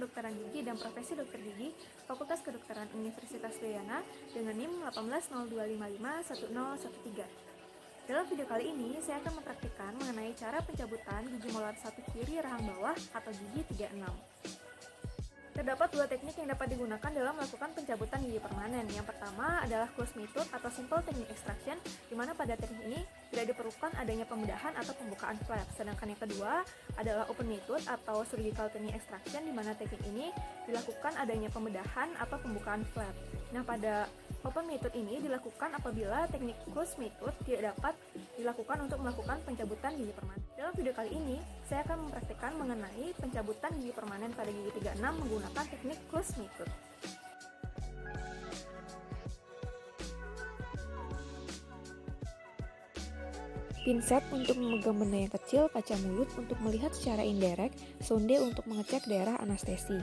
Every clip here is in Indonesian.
Kedokteran Gigi dan Profesi Dokter Gigi, Fakultas Kedokteran Universitas Udayana dengan NIM 1802551013. Dalam video kali ini, saya akan mempraktikkan mengenai cara pencabutan gigi molar 1 kiri rahang bawah atau gigi 36. Terdapat dua teknik yang dapat digunakan dalam melakukan pencabutan gigi permanen. Yang pertama adalah closed method atau simple technique extraction, di mana pada teknik ini tidak diperlukan adanya pembedahan atau pembukaan flap. Sedangkan yang kedua adalah open method atau surgical technique extraction, di mana teknik ini dilakukan adanya pembedahan atau pembukaan flap. Nah, pada open method ini dilakukan apabila teknik closed method tidak dapat dilakukan untuk melakukan pencabutan gigi permanen. Dalam video kali ini, saya akan mempraktikkan mengenai pencabutan gigi permanen pada gigi 36 menggunakan teknik closed method. Pinset untuk memegang benda yang kecil, kaca mulut untuk melihat secara indirect, sonde untuk mengecek daerah anestesi.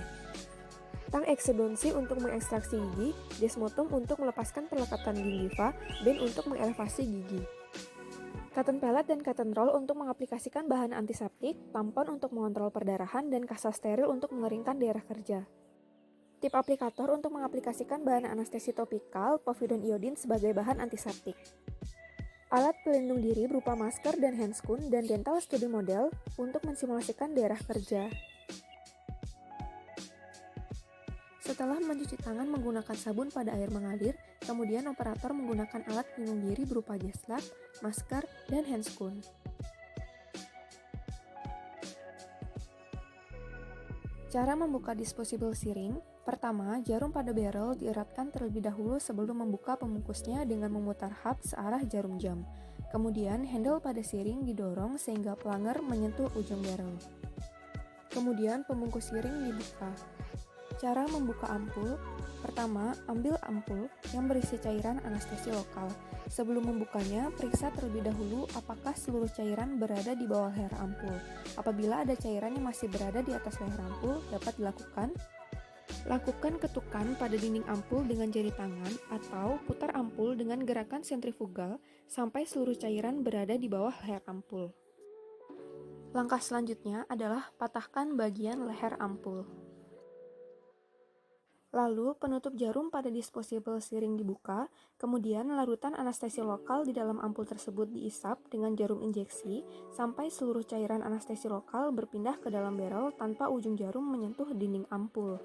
Tang eksedonsi untuk mengekstraksi gigi, desmotum untuk melepaskan perlekatan gingiva, band untuk mengelevasi gigi. Cotton pellet dan cotton roll untuk mengaplikasikan bahan antiseptik, tampon untuk mengontrol perdarahan, dan kasa steril untuk mengeringkan daerah kerja. Tip aplikator untuk mengaplikasikan bahan anestesi topikal, povidone iodine sebagai bahan antiseptik. Alat pelindung diri berupa masker dan handscoon dan dental study model untuk mensimulasikan daerah kerja. Setelah mencuci tangan menggunakan sabun pada air mengalir, kemudian operator menggunakan alat pelindung diri berupa jas-lab, masker, dan handscoon. Cara membuka disposable syringe. Pertama, jarum pada barrel dieratkan terlebih dahulu sebelum membuka pembungkusnya dengan memutar hub searah jarum jam. Kemudian, handle pada syringe didorong sehingga plunger menyentuh ujung barrel. Kemudian, pembungkus syringe dibuka. Cara membuka ampul. Pertama, ambil ampul yang berisi cairan anestesi lokal. Sebelum membukanya, periksa terlebih dahulu apakah seluruh cairan berada di bawah leher ampul. Apabila ada cairan yang masih berada di atas leher ampul, dapat dilakukan. Lakukan ketukan pada dinding ampul dengan jari tangan atau putar ampul dengan gerakan sentrifugal sampai seluruh cairan berada di bawah leher ampul. Langkah selanjutnya adalah patahkan bagian leher ampul. Lalu, penutup jarum pada disposable syringe dibuka, kemudian larutan anestesi lokal di dalam ampul tersebut diisap dengan jarum injeksi sampai seluruh cairan anestesi lokal berpindah ke dalam barrel tanpa ujung jarum menyentuh dinding ampul.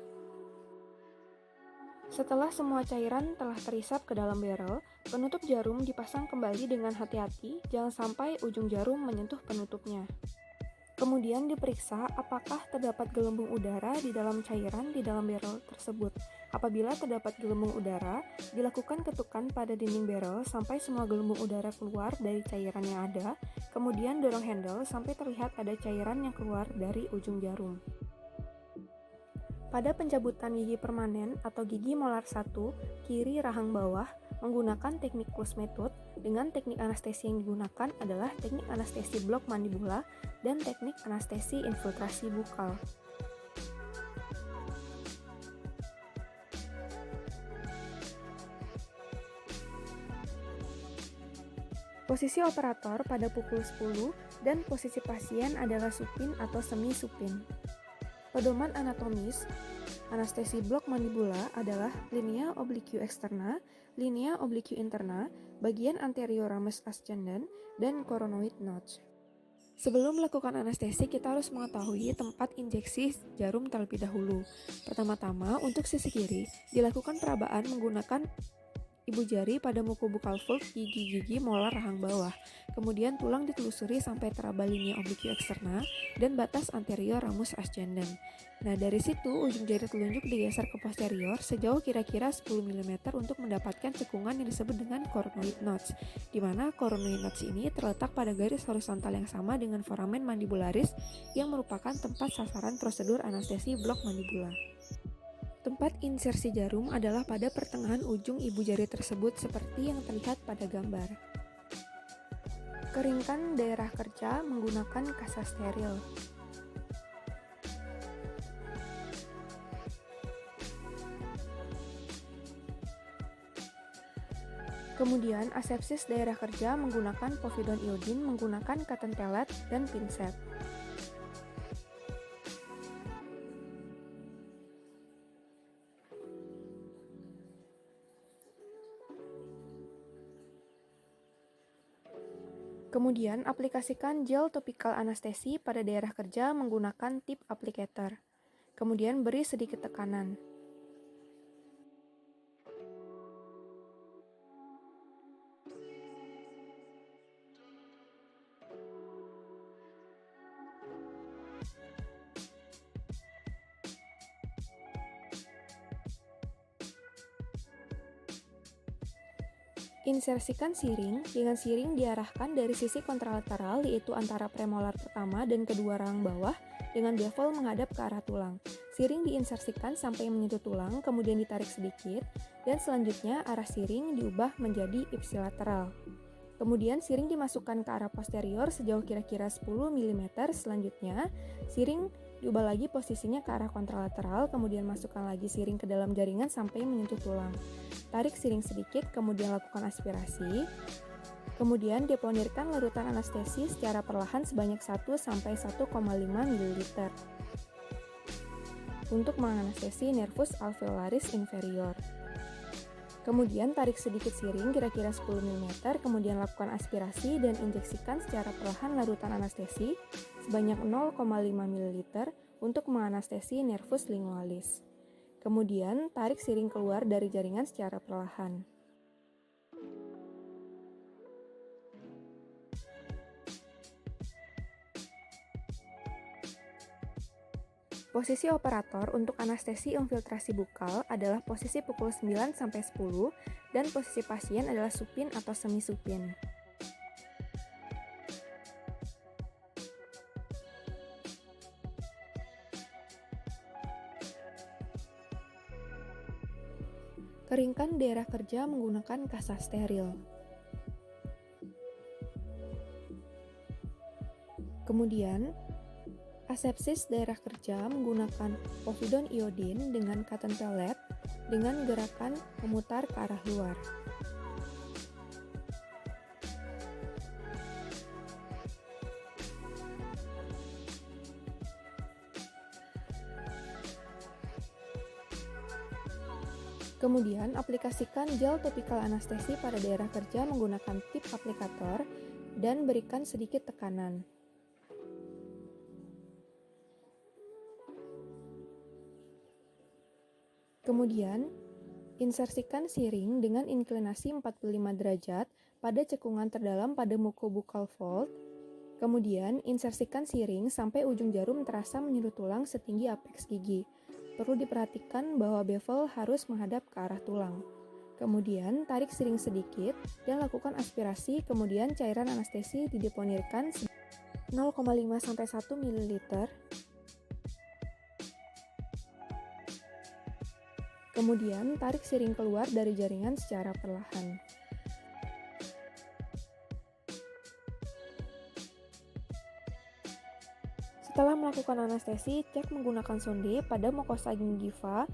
Setelah semua cairan telah terisap ke dalam barrel, penutup jarum dipasang kembali dengan hati-hati, jangan sampai ujung jarum menyentuh penutupnya. Kemudian diperiksa apakah terdapat gelembung udara di dalam cairan di dalam barrel tersebut. Apabila terdapat gelembung udara, dilakukan ketukan pada dinding barrel sampai semua gelembung udara keluar dari cairan yang ada, kemudian dorong handle sampai terlihat ada cairan yang keluar dari ujung jarum. Pada pencabutan gigi permanen atau gigi molar 1, kiri rahang bawah, menggunakan teknik closed method, dengan teknik anestesi yang digunakan adalah teknik anestesi blok mandibula dan teknik anestesi infiltrasi bukal. Posisi operator pada pukul 10 dan posisi pasien adalah supin atau semi supin. Pedoman anatomis anestesi blok mandibula adalah linea oblique externa, linea oblique interna, bagian anterior ramus ascendens, dan coronoid notch. Sebelum melakukan anestesi, kita harus mengetahui tempat injeksi jarum terlebih dahulu. Pertama-tama, untuk sisi kiri, dilakukan perabaan menggunakan ibu jari pada mucobukal fold gigi-gigi molar rahang bawah. Kemudian tulang ditelusuri sampai teraba linea oblique externa dan batas anterior ramus ascendens. Nah, dari situ ujung jari telunjuk digeser ke posterior sejauh kira-kira 10 mm untuk mendapatkan cekungan yang disebut dengan coronoid notch, di mana coronoid notch ini terletak pada garis horizontal yang sama dengan foramen mandibularis yang merupakan tempat sasaran prosedur anestesi blok mandibula. Tempat insersi jarum adalah pada pertengahan ujung ibu jari tersebut seperti yang terlihat pada gambar. Keringkan daerah kerja menggunakan kasa steril. Kemudian asepsis daerah kerja menggunakan povidone iodine menggunakan cotton pellet dan pinset. Kemudian, aplikasikan gel topikal anestesi pada daerah kerja menggunakan tip applicator. Kemudian, beri sedikit tekanan. Insersikan siring dengan siring diarahkan dari sisi kontralateral, yaitu antara premolar pertama dan kedua rahang bawah dengan bevel menghadap ke arah tulang. Siring diinsersikan sampai menyentuh tulang, kemudian ditarik sedikit, dan selanjutnya arah siring diubah menjadi ipsilateral. Kemudian siring dimasukkan ke arah posterior sejauh kira-kira 10 mm. Selanjutnya, siring diubah lagi posisinya ke arah kontralateral, kemudian masukkan lagi siring ke dalam jaringan sampai menyentuh tulang. Tarik siring sedikit, kemudian lakukan aspirasi. Kemudian deponirkan larutan anestesi secara perlahan sebanyak 1-1,5 ml untuk menganestesi nervus alveolaris inferior. Kemudian tarik sedikit siring kira-kira 10 mm, kemudian lakukan aspirasi dan injeksikan secara perlahan larutan anestesi sebanyak 0,5 ml untuk menganestesi nervus lingualis. Kemudian tarik siring keluar dari jaringan secara perlahan. Posisi operator untuk anestesi infiltrasi bukal adalah posisi pukul 9-10 dan posisi pasien adalah supin atau semi supin. Keringkan daerah kerja menggunakan kasa steril. Kemudian, asepsis daerah kerja menggunakan povidone iodin dengan cotton pellet dengan gerakan memutar ke arah luar. Kemudian, aplikasikan gel topikal anestesi pada daerah kerja menggunakan tip aplikator dan berikan sedikit tekanan. Kemudian, insersikan siring dengan inklinasi 45 derajat pada cekungan terdalam pada mucobuccal fold. Kemudian, insersikan siring sampai ujung jarum terasa menyentuh tulang setinggi apeks gigi. Perlu diperhatikan bahwa bevel harus menghadap ke arah tulang. Kemudian, tarik siring sedikit dan lakukan aspirasi, kemudian cairan anestesi dideponirkan 0,5-1 ml. Kemudian, tarik siring keluar dari jaringan secara perlahan. Setelah melakukan anestesi, cek menggunakan sonde pada mukosa gingiva,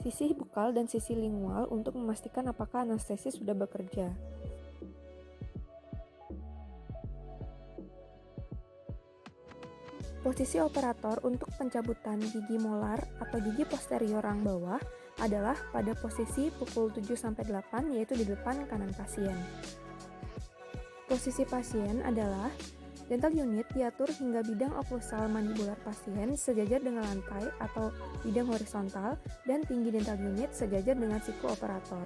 sisi bukal dan sisi lingual untuk memastikan apakah anestesi sudah bekerja. Posisi operator untuk pencabutan gigi molar atau gigi posterior rahang bawah adalah pada posisi pukul 7-8, yaitu di depan kanan pasien. Posisi pasien adalah dental unit diatur hingga bidang oklusal mandibular pasien sejajar dengan lantai atau bidang horizontal dan tinggi dental unit sejajar dengan siku operator.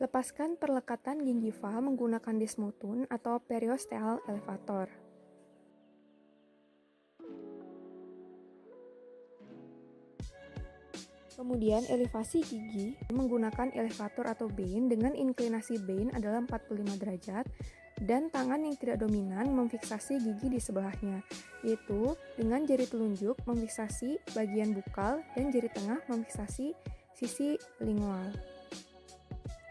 Lepaskan perlekatan gingiva menggunakan desmotun atau periosteal elevator. Kemudian elevasi gigi menggunakan elevator atau bane dengan inklinasi bane adalah 45 derajat dan tangan yang tidak dominan memfiksasi gigi di sebelahnya, yaitu dengan jari telunjuk memfiksasi bagian bukal dan jari tengah memfiksasi sisi lingual.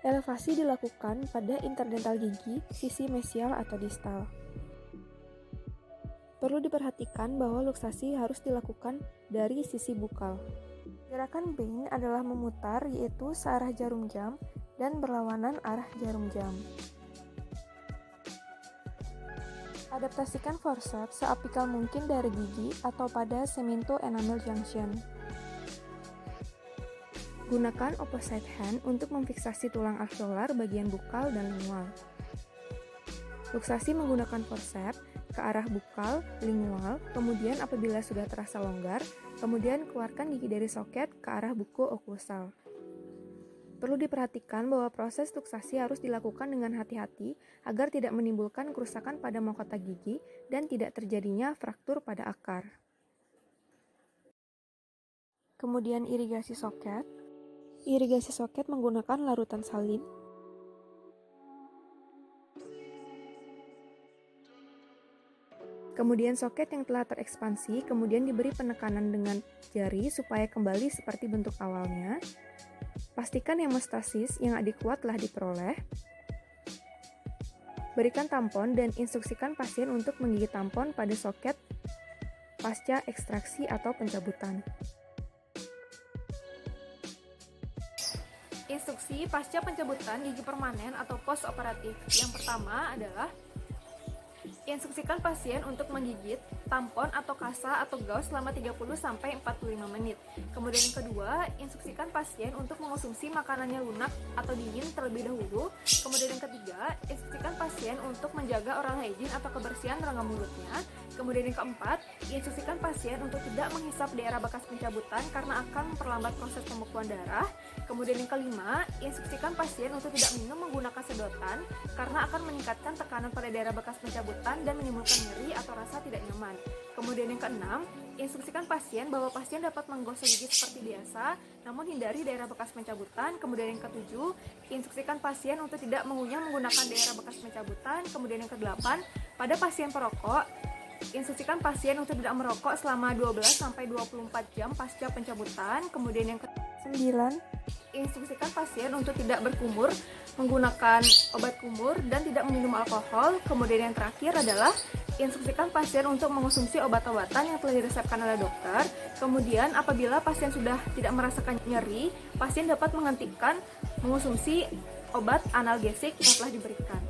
Elevasi dilakukan pada interdental gigi sisi mesial atau distal. Perlu diperhatikan bahwa luksasi harus dilakukan dari sisi bukal. Gerakan bane adalah memutar, yaitu searah jarum jam dan berlawanan arah jarum jam. Adaptasikan forceps seapikal mungkin dari gigi atau pada cemento enamel junction. Gunakan opposite hand untuk memfiksasi tulang alveolar bagian bukal dan lingual. Luksasi menggunakan forceps ke arah bukal, lingual, kemudian apabila sudah terasa longgar, kemudian keluarkan gigi dari soket ke arah buku oklusal. Perlu diperhatikan bahwa proses luksasi harus dilakukan dengan hati-hati agar tidak menimbulkan kerusakan pada mahkota gigi dan tidak terjadinya fraktur pada akar. Kemudian irigasi soket. Irigasi soket menggunakan larutan salin. Kemudian soket yang telah terekspansi kemudian diberi penekanan dengan jari supaya kembali seperti bentuk awalnya. Pastikan hemostasis yang adekuat telah diperoleh. Berikan tampon dan instruksikan pasien untuk menggigit tampon pada soket pasca ekstraksi atau pencabutan. Instruksi pasca pencabutan gigi permanen atau post-operatif. Yang pertama adalah instruksikan pasien untuk menggigit tampon atau kasa atau gauze selama 30-45 menit. Kemudian yang kedua, instruksikan pasien untuk mengonsumsi makanannya lunak atau dingin terlebih dahulu. Kemudian yang ketiga, instruksikan pasien untuk menjaga oral hygiene atau kebersihan rongga mulutnya. Kemudian yang keempat, instruksikan pasien untuk tidak menghisap daerah bekas pencabutan karena akan memperlambat proses pembekuan darah. Kemudian yang kelima, instruksikan pasien untuk tidak minum menggunakan sedotan karena akan meningkatkan tekanan pada daerah bekas pencabutan dan menimbulkan nyeri atau rasa tidak nyaman. Kemudian yang keenam, instruksikan pasien bahwa pasien dapat menggosok gigi seperti biasa, namun hindari daerah bekas pencabutan. Kemudian yang ketujuh, instruksikan pasien untuk tidak mengunyah menggunakan daerah bekas pencabutan. Kemudian yang kedelapan, pada pasien perokok, instruksikan pasien untuk tidak merokok selama 12-24 jam pasca pencabutan. Kemudian yang ke-9, instruksikan pasien untuk tidak berkumur menggunakan obat kumur dan tidak meminum alkohol. Kemudian yang terakhir adalah instruksikan pasien untuk mengonsumsi obat-obatan yang telah diresepkan oleh dokter. Kemudian apabila pasien sudah tidak merasakan nyeri, pasien dapat menghentikan mengonsumsi obat analgesik yang telah diberikan.